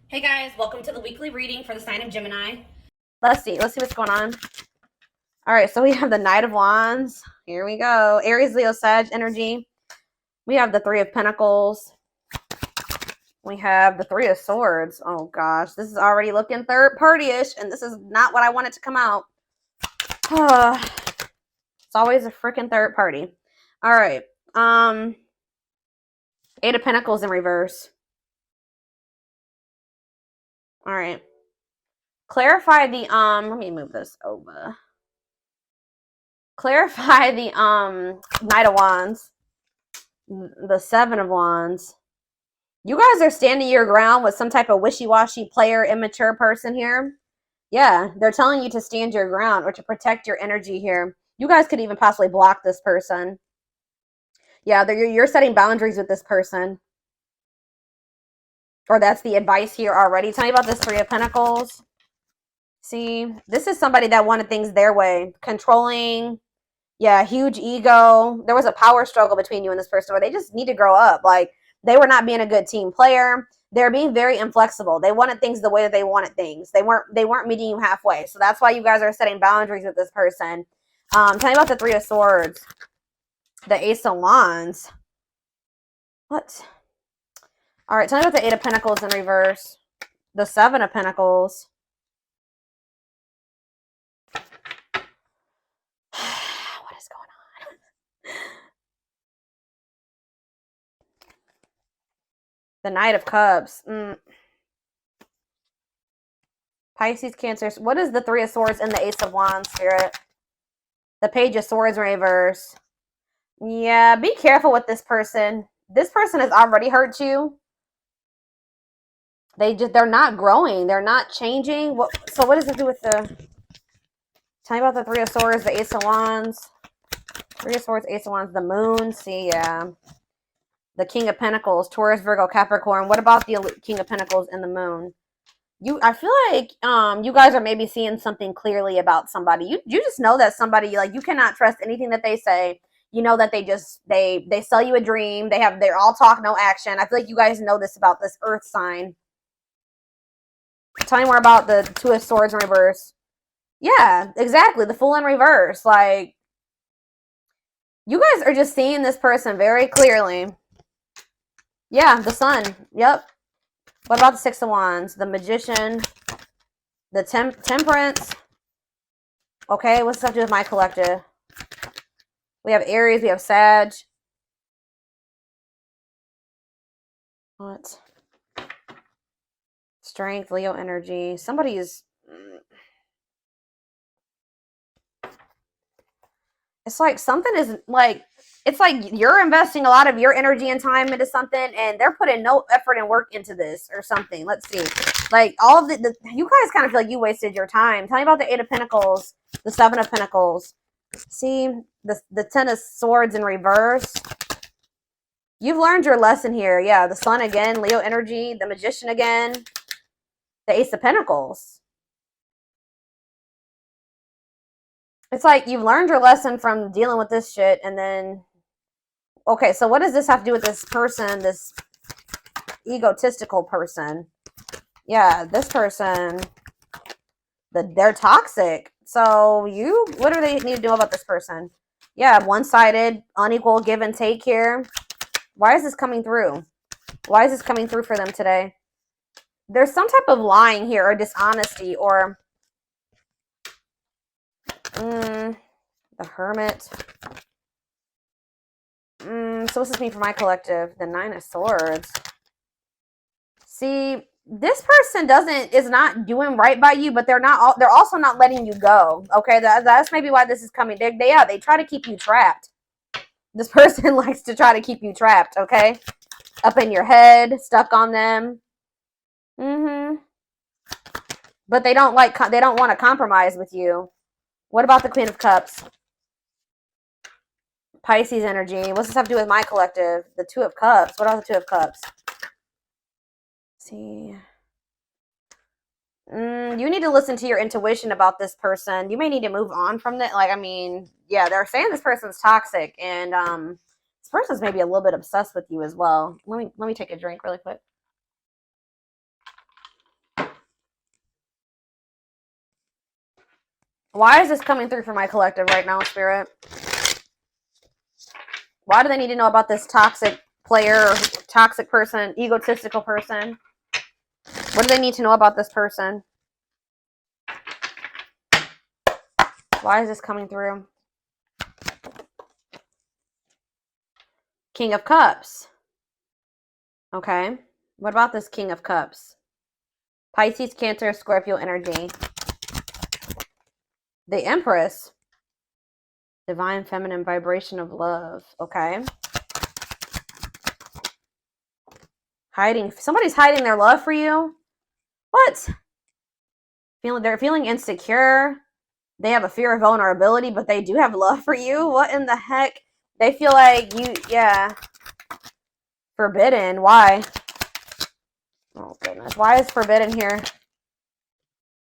Hey guys, welcome to the weekly reading for the sign of Gemini. Let's see what's going on. All right, so we have the Knight of Wands. Here we go. Aries, Leo, Sag energy. We have the Three of Pentacles. We have the Three of Swords. Oh gosh, this is already looking third party-ish, and this is not what I wanted to come out. It's always a freaking third party. All right. Eight of Pentacles in reverse. All right. Clarify the let me move this over. Clarify the Knight of Wands. The Seven of Wands. You guys are standing your ground with some type of wishy-washy player, immature person here. Yeah, they're telling you to stand your ground or to protect your energy here. You guys could even possibly block this person. Yeah, you're setting boundaries with this person. Or that's the advice here already. Tell me about this Three of Pentacles. See, this is somebody that wanted things their way. Controlling. Yeah, huge ego. There was a power struggle between you and this person where they just need to grow up. Like, they were not being a good team player. They're being very inflexible. They wanted things the way that they wanted things. They weren't meeting you halfway. So that's why you guys are setting boundaries with this person. Tell me about the Three of Swords. The Ace of Wands. What? All right, tell me about the Eight of Pentacles in reverse. The Seven of Pentacles. What is going on? The Knight of Cups. Pisces, Cancer. What is the Three of Swords and the Ace of Wands, Spirit? The Page of Swords in reverse. Yeah, be careful with this person. This person has already hurt you. They're not growing. They're not changing. So what does it do with the... Tell me about the Three of Swords, the Ace of Wands. Three of Swords, Ace of Wands, the Moon. See, yeah. The King of Pentacles, Taurus, Virgo, Capricorn. What about the King of Pentacles and the Moon? I feel like you guys are maybe seeing something clearly about somebody. You just know that somebody, like, you cannot trust anything that they say. You know that they sell you a dream. They're all talk, no action. I feel like you guys know this about this Earth sign. Tell me more about the Two of Swords in reverse. Yeah, exactly. The Fool in reverse. Like, you guys are just seeing this person very clearly. Yeah, the Sun. Yep. What about the Six of Wands? The Magician. The Temperance. Okay, what's up to do with my collective? We have Aries. We have Sag. What? Strength, Leo energy. Somebody is... It's like something is like... It's like you're investing a lot of your energy and time into something, and they're putting no effort and work into this or something. Let's see. Like, all of you guys kind of feel like you wasted your time. Tell me about the Eight of Pentacles, the Seven of Pentacles. See, the Ten of Swords in reverse. You've learned your lesson here. Yeah, the Sun again, Leo energy, the Magician again, the Ace of Pentacles. It's like you've learned your lesson from dealing with this shit, and then... Okay, so what does this have to do with this person, this egotistical person? Yeah, this person, they're toxic. So what do they need to do about this person? Yeah, one-sided, unequal give and take here. Why is this coming through? Why is this coming through for them today? There's some type of lying here or dishonesty or... the Hermit. So what's this mean for my collective? The Nine of Swords. See, this person is not doing right by you, but they're also not letting you go. Okay, that's maybe why this is coming. They try to keep you trapped. This person likes to try to keep you trapped. Okay, up in your head, stuck on them. But they don't want to compromise with you. What about the Queen of Cups? Pisces energy. What's this have to do with my collective? The Two of Cups. What are the Two of Cups? See. You need to listen to your intuition about this person. You may need to move on from that. Like, I mean, yeah, they're saying this person's toxic, and this person's maybe a little bit obsessed with you as well. Let me take a drink really quick. Why is this coming through for my collective right now, Spirit? Why do they need to know about this toxic player, or toxic person, egotistical person? What do they need to know about this person? Why is this coming through? King of Cups. Okay. What about this King of Cups? Pisces, Cancer, Scorpio energy. The Empress. Divine feminine vibration of love. Okay. Hiding. Somebody's hiding their love for you. What? They're feeling insecure. They have a fear of vulnerability, but they do have love for you. What in the heck? They feel like you, yeah. Forbidden. Why? Oh, goodness. Why is forbidden here?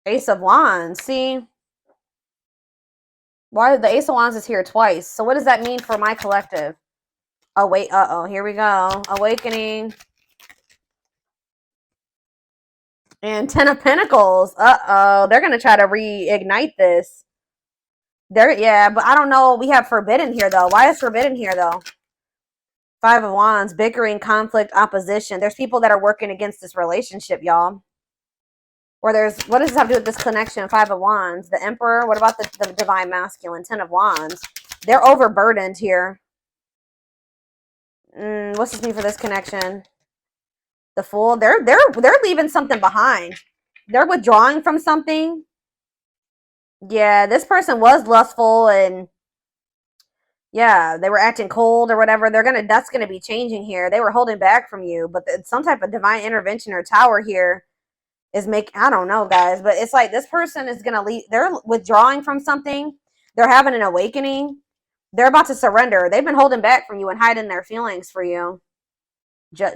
Ace of Wands. See? Why the Ace of Wands is here twice? So what does that mean for my collective? Oh, wait. Uh-oh. Here we go. Awakening. And Ten of Pentacles. Uh-oh. They're going to try to reignite this. Yeah, but I don't know. We have forbidden here, though. Why is forbidden here, though? Five of Wands. Bickering, conflict, opposition. There's people that are working against this relationship, y'all. Or there's, what does this have to do with this connection? Five of Wands. The Emperor. What about the Divine Masculine? Ten of Wands. They're overburdened here. What's this mean for this connection? The Fool. They're leaving something behind. They're withdrawing from something. Yeah, this person was lustful and yeah, they were acting cold or whatever. That's gonna be changing here. They were holding back from you, but some type of divine intervention or tower here is I don't know, guys, but it's like this person is gonna leave. They're withdrawing from something. They're having an awakening. They're about to surrender. They've been holding back from you and hiding their feelings for you.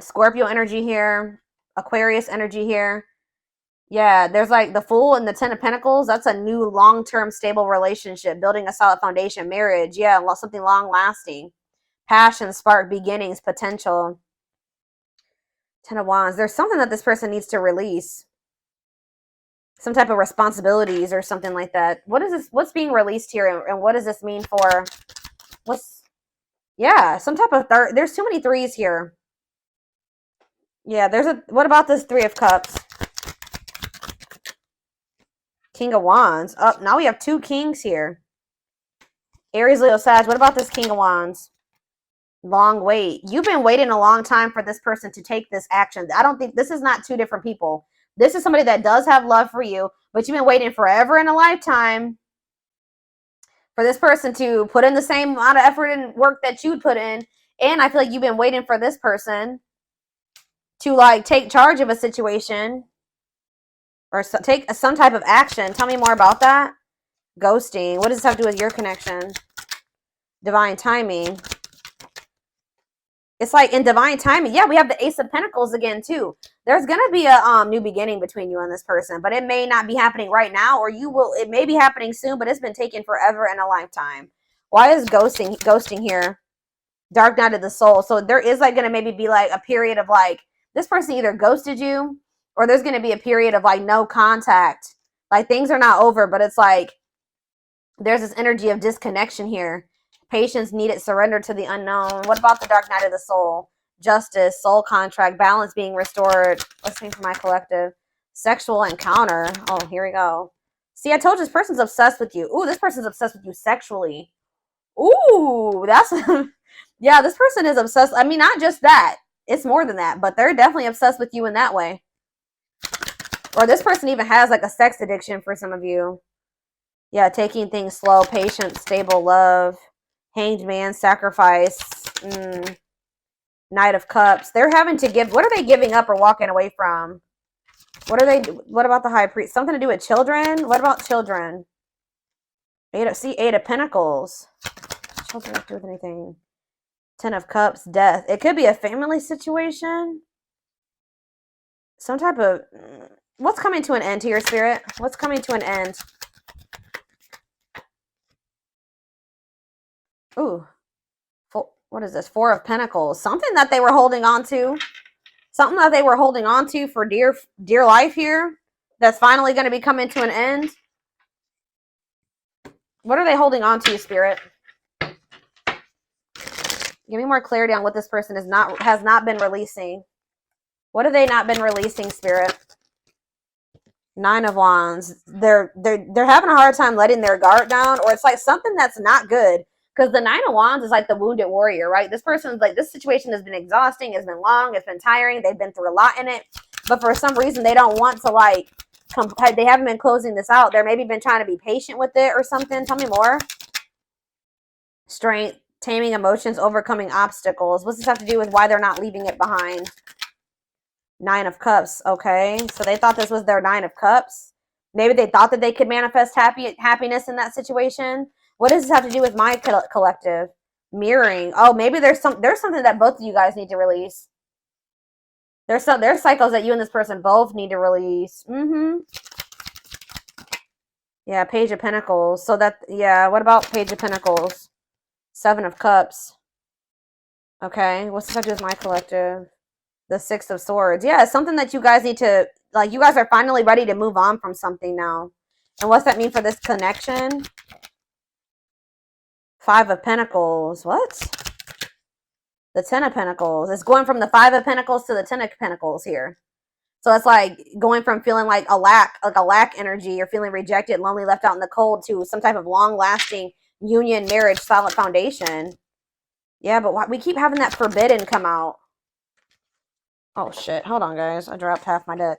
Scorpio energy here, Aquarius energy here. Yeah, there's like the Fool and the Ten of Pentacles. That's a new long-term stable relationship, building a solid foundation, marriage. Yeah, something long-lasting. Passion, spark, beginnings, potential. Ten of Wands. There's something that this person needs to release. Some type of responsibilities or something like that. What is this? What's being released here, and what does this mean for? Yeah, some type of there's too many threes here. Yeah, what about this Three of Cups? King of Wands. Oh, now we have two kings here. Aries, Leo, Sag. What about this King of Wands? Long wait. You've been waiting a long time for this person to take this action. I don't think this is not two different people. This is somebody that does have love for you, but you've been waiting forever in a lifetime for this person to put in the same amount of effort and work that you'd put in. And I feel like you've been waiting for this person to like take charge of a situation or take some type of action. Tell me more about that. Ghosting. What does this have to do with your connection? Divine timing. It's like in divine timing. Yeah, we have the Ace of Pentacles again, too. There's going to be a new beginning between you and this person, but it may not be happening right now, or it may be happening soon, but it's been taking forever and a lifetime. Why is ghosting here? Dark night of the soul. So there is like going to maybe be like a period of like, this person either ghosted you, or there's going to be a period of like no contact. Like things are not over, but it's like there's this energy of disconnection here. Patience needed, surrender to the unknown. What about the dark night of the soul? Justice, soul contract, balance being restored. Let's see for my collective. Sexual encounter. Oh, here we go. See, I told you this person's obsessed with you. Ooh, this person's obsessed with you sexually. Ooh, that's... yeah, this person is obsessed. I mean, not just that. It's more than that, but they're definitely obsessed with you in that way. Or this person even has like a sex addiction for some of you. Yeah, taking things slow, patient, stable love. Hanged man, sacrifice, Knight of Cups. They're having to give. What are they giving up or walking away from? What about the High Priest? Something to do with children? What about children? Eight of Pentacles. Children have to do with anything. Ten of Cups, death. It could be a family situation. Some type of... What's coming to an end here, Spirit? What's coming to an end? Ooh. What is this? Four of Pentacles. Something that they were holding on to. Something that they were holding on to for dear life here. That's finally going to be coming to an end. What are they holding on to, Spirit? Give me more clarity on what this person has not been releasing. What have they not been releasing, Spirit? 9 of Wands. They're having a hard time letting their guard down, or it's like something that's not good. Because the 9 of Wands is like the wounded warrior, right? This person's like, this situation has been exhausting, it's been long, it's been tiring, they've been through a lot in it. But for some reason, they don't want to like, they haven't been closing this out. They're maybe been trying to be patient with it or something. Tell me more. Strength, taming emotions, overcoming obstacles. What's this have to do with why they're not leaving it behind? 9 of Cups. Okay, so they thought this was their 9 of Cups. Maybe they thought that they could manifest happiness in that situation. What does this have to do with my collective? Mirroring. Oh, maybe there's something that both of you guys need to release. There's cycles that you and this person both need to release. Yeah, Page of Pentacles. So that, yeah, what about Page of Pentacles? 7 of Cups. Okay, what's this have to do with my collective? The 6 of Swords. Yeah, it's something that you guys need to, like, you guys are finally ready to move on from something now. And what's that mean for this connection? 5 of Pentacles. What? The 10 of Pentacles. It's going from the 5 of Pentacles to the 10 of Pentacles here. So it's like going from feeling like a lack energy, or feeling rejected, lonely, left out in the cold, to some type of long-lasting union, marriage, solid foundation. Yeah, but we keep having that Forbidden come out. Oh, shit. Hold on, guys. I dropped half my deck.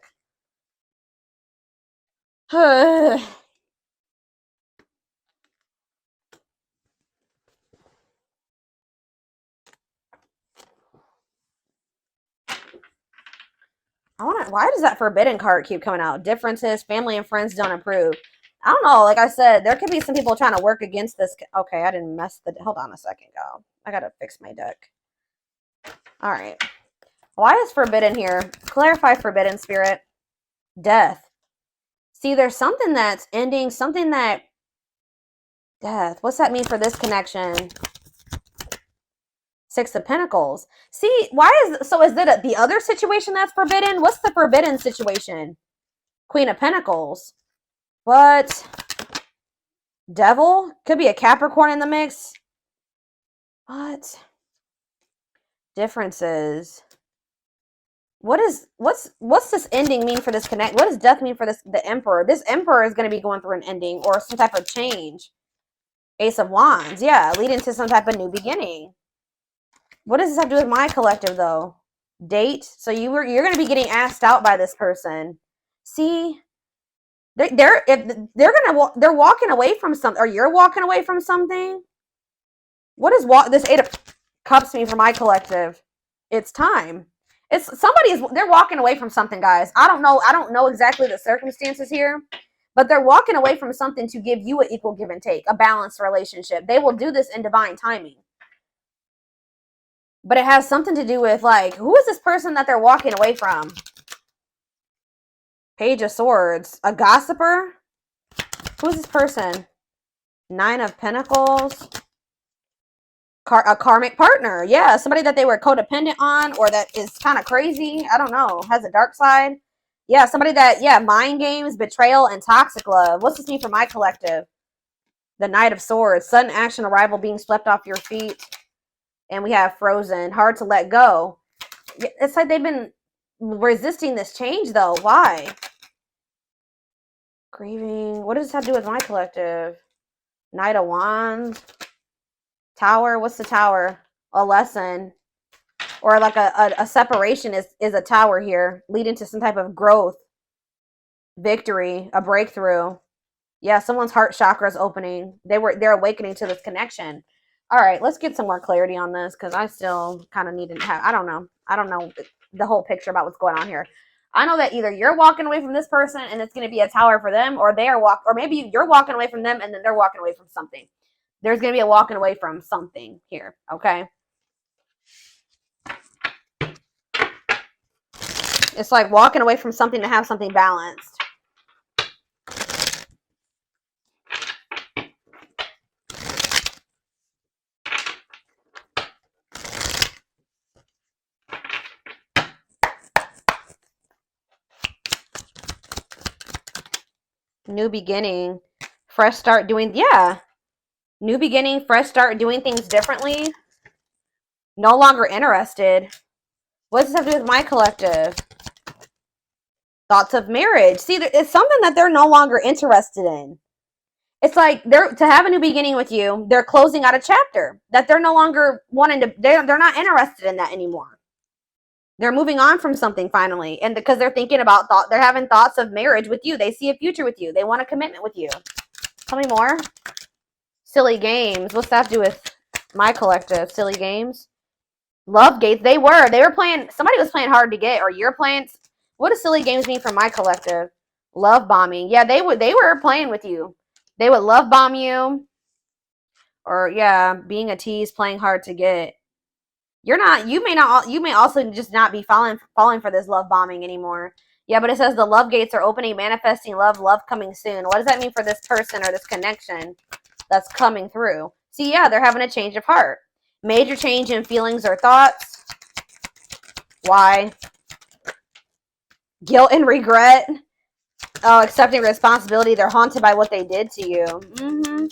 Why does that Forbidden card keep coming out? Differences, family and friends don't approve. I don't know. Like I said, there could be some people trying to work against this. Okay, I didn't mess the... Hold on a second, y'all. I gotta fix my deck. All right. Why is Forbidden here? Clarify Forbidden, Spirit. Death. See, there's something that's ending, something that... Death. What's that mean for this connection? 6 of Pentacles. See, so is it the other situation that's forbidden? What's the forbidden situation? Queen of Pentacles. What? Devil? Could be a Capricorn in the mix. What? Differences. What's this ending mean for this connect? What does death mean for the Emperor? This Emperor is going to be going through an ending or some type of change. Ace of Wands. Yeah, leading to some type of new beginning. What does this have to do with my collective, though? Date. So you're going to be getting asked out by this person. See, they're walking away from something, or you're walking away from something. What does this 8 of Cups mean for my collective? It's time. They're walking away from something, guys. I don't know exactly the circumstances here, but they're walking away from something to give you an equal give and take, a balanced relationship. They will do this in divine timing. But it has something to do with, like, who is this person that they're walking away from? Page of Swords. A gossiper? Who is this person? 9 of Pentacles. A karmic partner. Yeah, somebody that they were codependent on, or that is kind of crazy. I don't know. Has a dark side. Yeah, somebody that, yeah, mind games, betrayal, and toxic love. What's this mean for my collective? The Knight of Swords. Sudden action, arrival, being swept off your feet. And we have Frozen. Hard to let go. It's like they've been resisting this change, though. Why? Grieving. What does this have to do with my collective? Knight of Wands. Tower. What's the Tower? A lesson. Or like a separation is a tower here. Leading to some type of growth. Victory. A breakthrough. Yeah, someone's heart chakra is opening. They're awakening to this connection. All right, let's get some more clarity on this, because I still kind of need to have, I don't know the whole picture about what's going on here. I know that either you're walking away from this person and it's going to be a tower for them, or or maybe you're walking away from them and then they're walking away from something. There's going to be a walking away from something here, okay? It's like walking away from something to have something balanced. New beginning. Fresh start doing, yeah. New beginning, fresh start, doing things differently. No longer interested. What does this have to do with my collective? Thoughts of marriage. See, it's something that they're no longer interested in. It's like to have a new beginning with you, they're closing out a chapter that they're no longer wanting to, they're not interested in that anymore. They're moving on from something finally. And because they're thinking about they're having thoughts of marriage with you. They see a future with you. They want a commitment with you. Tell me more. Silly games. What's that to do with my collective? Silly games. Love gates. They were playing, somebody was playing hard to get, or you're playing. What does silly games mean for my collective? Love bombing. Yeah, they were playing with you. They would love bomb you. Or yeah, being a tease, playing hard to get. You may also just not be falling for this love bombing anymore. Yeah, but it says the love gates are opening, manifesting love coming soon. What does that mean for this person or this connection that's coming through? See, yeah, they're having a change of heart. Major change in feelings or thoughts. Why? Guilt and regret. Oh, accepting responsibility. They're haunted by what they did to you.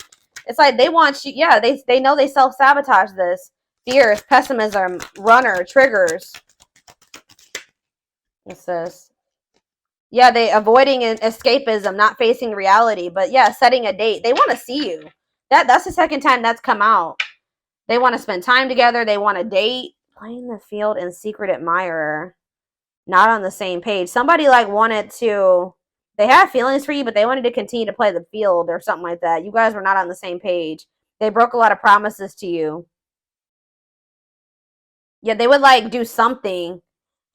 It's like they want you. Yeah, they know they self-sabotage this. Fears, pessimism, runner, triggers. What's this? Yeah, they avoiding escapism, not facing reality. But yeah, setting a date. They want to see you. That's the second time that's come out. They want to spend time together. They want to date. Playing the field and secret admirer. Not on the same page. Somebody like wanted to, they had feelings for you, but they wanted to continue to play the field or something like that. You guys were not on the same page. They broke a lot of promises to you. Yeah, they would like do something,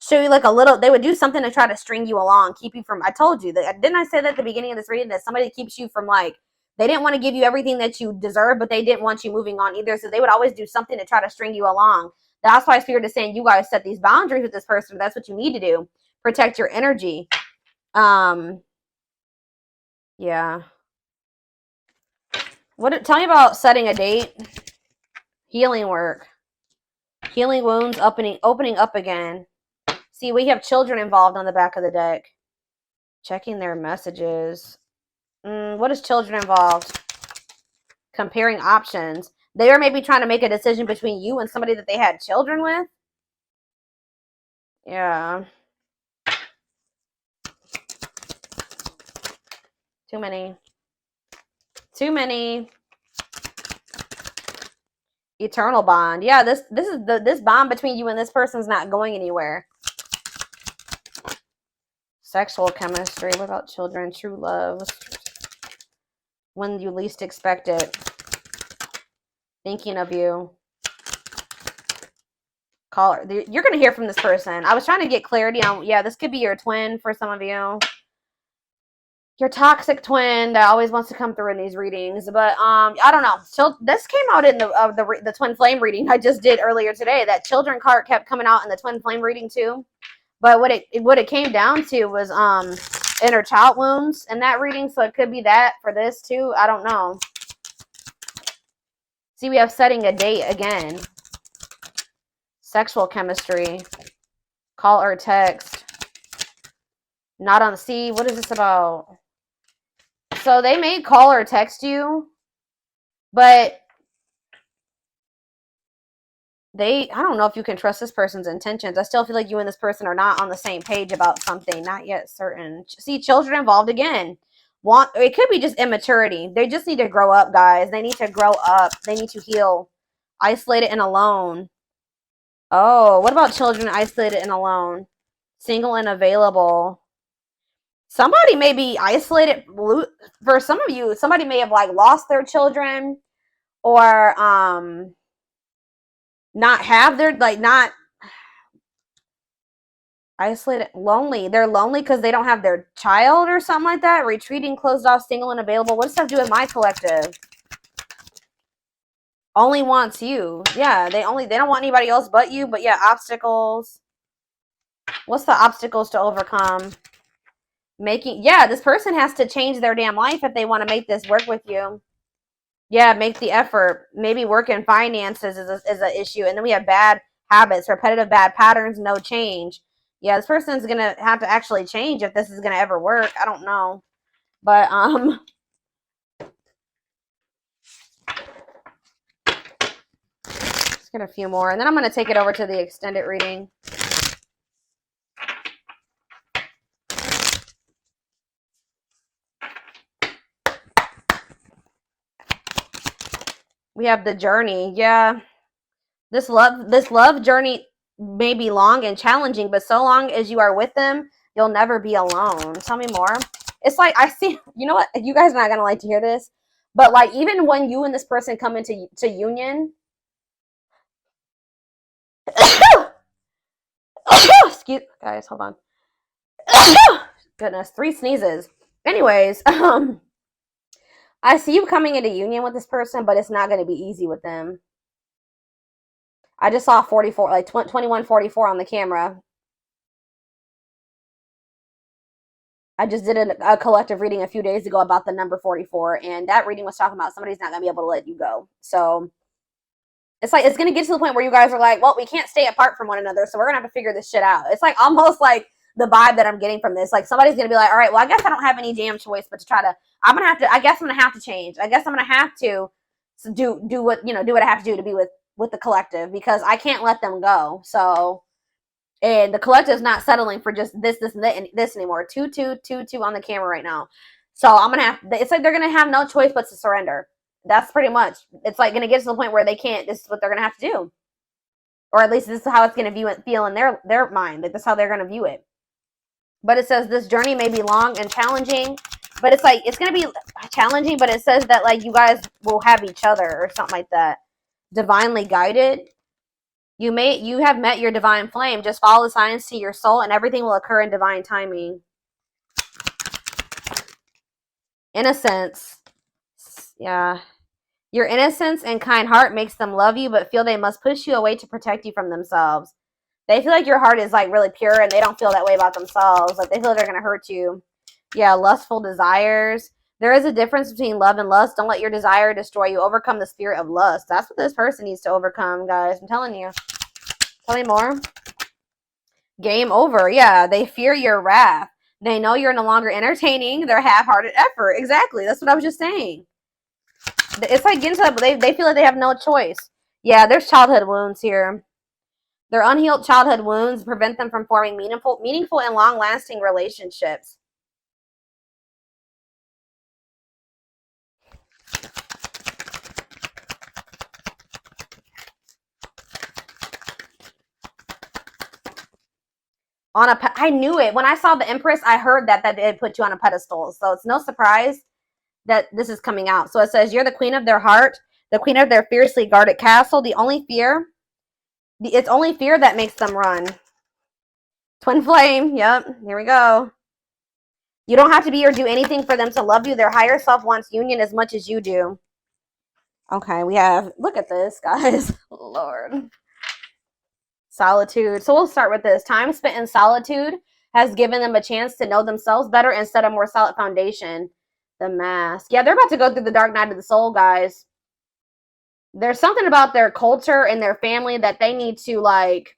show you like a little, they would do something to try to string you along, keep you from, I told you that, didn't I say that at the beginning of this reading, that somebody keeps you from like, they didn't want to give you everything that you deserve, but they didn't want you moving on either. So they would always do something to try to string you along. That's why Spirit is saying you guys set these boundaries with this person. That's what you need to do. Protect your energy. Yeah. Tell me about setting a date. Healing work. Healing wounds, opening up again. See, we have children involved on the back of the deck. Checking their messages. What is children involved? Comparing options. They are maybe trying to make a decision between you and somebody that they had children with. Yeah. Too many. Eternal bond. Yeah, this bond between you and this person's not going anywhere. Sexual chemistry. What about children? True love. When you least expect it. Thinking of you. Caller. You're going to hear from this person. I was trying to get clarity on, yeah, this could be your twin for some of you. Your toxic twin that always wants to come through in these readings. But I don't know. So this came out in the twin flame reading I just did earlier today. That children card kept coming out in the twin flame reading too. But what it came down to was inner child wounds in that reading. So it could be that for this too. I don't know. See, we have setting a date again. Sexual chemistry. Call or text. Not on the sea. What is this about? So they may call or text you, but I don't know if you can trust this person's intentions. I still feel like you and this person are not on the same page about something. Not yet certain. See, children involved again. It could be just immaturity. They just need to grow up, guys. They need to grow up. They need to heal. Isolated and alone. Oh, what about children isolated and alone? Single and available. Somebody may be isolated. For some of you, somebody may have like lost their children, or not have their, like, not isolated, lonely. They're lonely because they don't have their child or something like that. Retreating, closed off, single and available. What does that have to do with my collective? Only wants you. Yeah, they don't want anybody else but you. But yeah, obstacles. What's the obstacles to overcome? Yeah, this person has to change their damn life if they want to make this work with you. Yeah, make the effort. Maybe work in finances is an issue. And then we have bad habits, repetitive bad patterns, no change. Yeah, this person's going to have to actually change if this is going to ever work. I don't know. But, Get a few more, and then I'm going to take it over to the extended reading. We have the journey. Yeah. This love journey may be long and challenging, but so long as you are with them, you'll never be alone. Tell me more. It's like, I see, you know what? You guys are not going to like to hear this, but like, even when you and this person come into union, excuse, guys, hold on. Goodness, 3 sneezes. Anyways, I see you coming into union with this person, but it's not going to be easy with them. I just saw 44, like 2144 on the camera. I just did a collective reading a few days ago about the number 44, and that reading was talking about somebody's not going to be able to let you go. So it's like, it's going to get to the point where you guys are like, well, we can't stay apart from one another, so we're going to have to figure this shit out. It's like almost like the vibe that I'm getting from this. Like, somebody's going to be like, all right, well, I guess I don't have any damn choice but to try to, I guess I'm going to have to change. I guess I'm going to have to do what, do what I have to do to be with the collective, because I can't let them go. So, and the collective is not settling for just this and this anymore. 2 on the camera right now. So I'm going to have, it's like they're going to have no choice but to surrender. That's pretty much, it's like going to get to the point where they can't, this is what they're going to have to do. Or at least this is how it's going to feel in their mind. Like, this is how they're going to view it. But it says this journey may be long and challenging, but it's like, it's going to be challenging, but it says that like you guys will have each other or something like that. Divinely guided. You have met your divine flame. Just follow the signs to your soul and everything will occur in divine timing. Innocence. Yeah. Your innocence and kind heart makes them love you, but feel they must push you away to protect you from themselves. They feel like your heart is like really pure and they don't feel that way about themselves. Like, they feel like they're going to hurt you. Yeah, lustful desires. There is a difference between love and lust. Don't let your desire destroy you. Overcome the spirit of lust. That's what this person needs to overcome, guys. I'm telling you. Tell me more. Game over. Yeah, they fear your wrath. They know you're no longer entertaining their half-hearted effort. Exactly. That's what I was just saying. It's like getting to that, they feel like they have no choice. Yeah, there's childhood wounds here. Their unhealed childhood wounds prevent them from forming meaningful and long-lasting relationships. I knew it. When I saw the Empress, I heard that they put you on a pedestal. So it's no surprise that this is coming out. So it says, you're the queen of their heart, the queen of their fiercely guarded castle. It's only fear that makes them run. Twin flame. Yep. Here we go. You don't have to be or do anything for them to love you. Their higher self wants union as much as you do. Okay, we have, look at this, guys. Lord. Solitude. So we'll start with this. Time spent in solitude has given them a chance to know themselves better and set a more solid foundation. The Mask. Yeah, they're about to go through the dark night of the soul, guys. There's something about their culture and their family that they need to, like,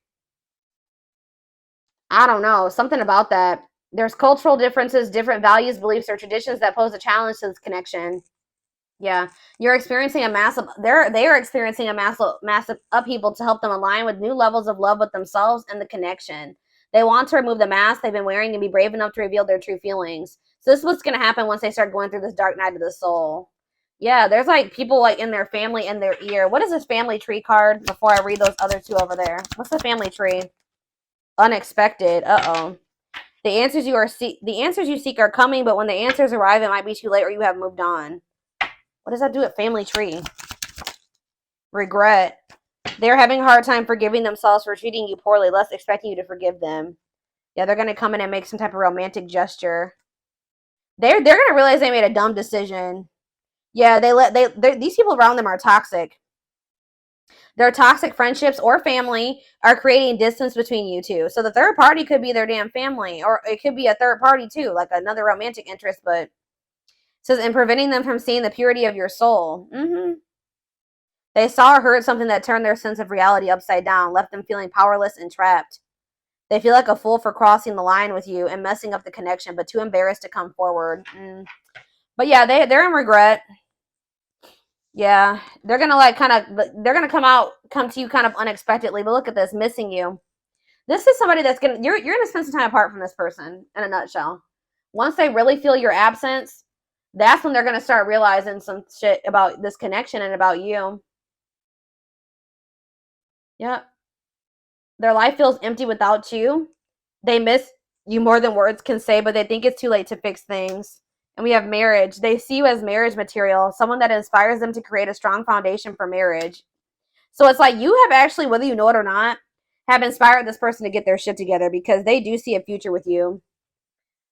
I don't know, something about that. There's cultural differences, different values, beliefs, or traditions that pose a challenge to this connection. Yeah, you're experiencing a massive, they are experiencing a massive upheaval to help them align with new levels of love with themselves and the connection. They want to remove the mask they've been wearing and be brave enough to reveal their true feelings. So this is what's going to happen once they start going through this dark night of the soul. Yeah, there's like people like in their family in their ear. What is this family tree card before I read those other two over there? What's the family tree? Unexpected. Uh-oh. The answers you seek are coming, but when the answers arrive, it might be too late or you have moved on. What does that do at family tree? Regret. They're having a hard time forgiving themselves for treating you poorly, less expecting you to forgive them. Yeah, they're going to come in and make some type of romantic gesture. They're going to realize they made a dumb decision. Yeah, these people around them are toxic. Their toxic friendships or family are creating distance between you two. So the third party could be their damn family, or it could be a third party too, like another romantic interest, but says, and preventing them from seeing the purity of your soul. They saw or heard something that turned their sense of reality upside down, left them feeling powerless and trapped. They feel like a fool for crossing the line with you and messing up the connection, but too embarrassed to come forward. But yeah, they're in regret. Yeah, they're gonna like kind of, they're gonna come to you kind of unexpectedly. But look at this, missing you. This is somebody that's gonna, you're gonna spend some time apart from this person. In a nutshell, once they really feel your absence, that's when they're gonna start realizing some shit about this connection and about you. Yeah, their life feels empty without you. They miss you more than words can say, but they think it's too late to fix things. And we have marriage. They see you as marriage material, someone that inspires them to create a strong foundation for marriage. So it's like you have actually, whether you know it or not, have inspired this person to get their shit together because they do see a future with you.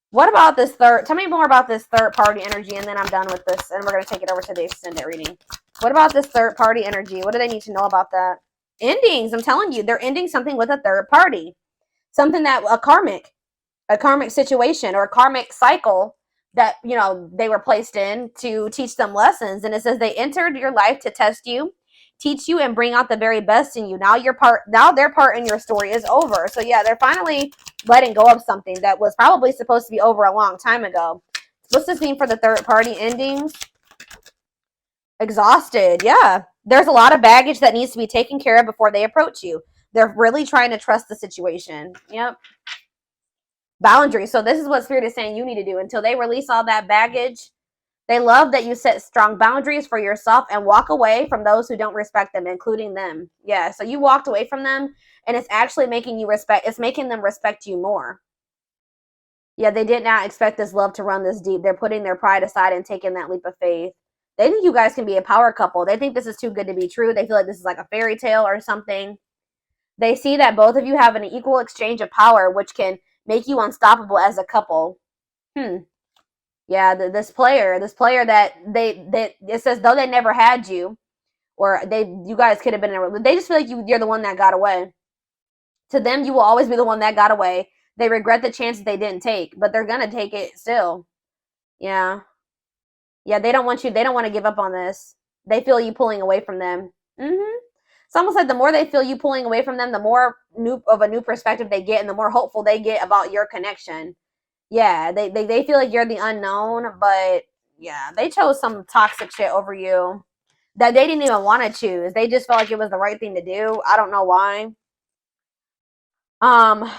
What about this third? Tell me more about this third party energy, and then I'm done with this, and we're going to take it over to the extended reading. What about this third party energy? What do they need to know about that? Endings. I'm telling you, they're ending something with a third party. Something that a karmic situation or a karmic cycle that, you know, they were placed in to teach them lessons. And it says they entered your life to test you, teach you, and bring out the very best in you. Now their part in your story is over. So yeah, they're finally letting go of something that was probably supposed to be over a long time ago. What's this mean for the third party endings? Exhausted. Yeah, there's a lot of baggage that needs to be taken care of before they approach you. They're really trying to trust the situation. Yep. Boundaries. So this is what Spirit is saying you need to do until they release all that baggage. They love that you set strong boundaries for yourself and walk away from those who don't respect them, including them. Yeah, so you walked away from them, and it's actually making you respect, it's making them respect you more. Yeah, they did not expect this love to run this deep. They're putting their pride aside and taking that leap of faith. They think you guys can be a power couple. They think this is too good to be true. They feel like this is like a fairy tale or something. They see that both of you have an equal exchange of power, which can make you unstoppable as a couple. Yeah, this player that it says though they never had you, or you guys could have been in a, they just feel like you're the one that got away. To them, you will always be the one that got away. They regret the chances they didn't take, but they're gonna take it still. Yeah, yeah, they don't want you. They don't want to give up on this. They feel you pulling away from them. It's almost like the more they feel you pulling away from them, the more a new perspective they get, and the more hopeful they get about your connection. Yeah, they feel like you're the unknown, but yeah, they chose some toxic shit over you that they didn't even want to choose. They just felt like it was the right thing to do. I don't know why. Um,